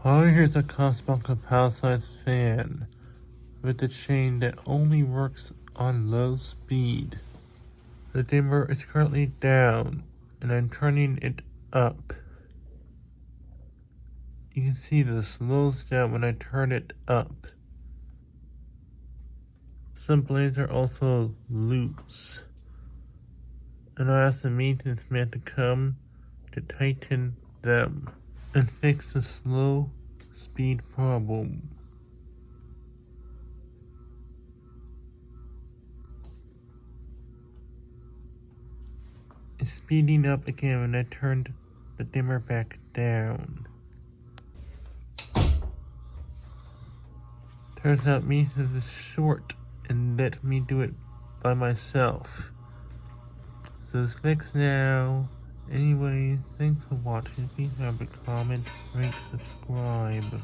Here's a Casablanca Palisades fan with a chain that only works on low speed. The dimmer is currently down and I'm turning it up. You can see this slows down when I turn it up. Some blades are also loose, and I asked the maintenance man to come to tighten them and fix the slow speed problem. It's speeding up again when I turned the dimmer back down. Turns out maintenance is short and let me do it by myself. So it's fixed now. Anyway, thanks for watching. Please remember to comment, rate, subscribe.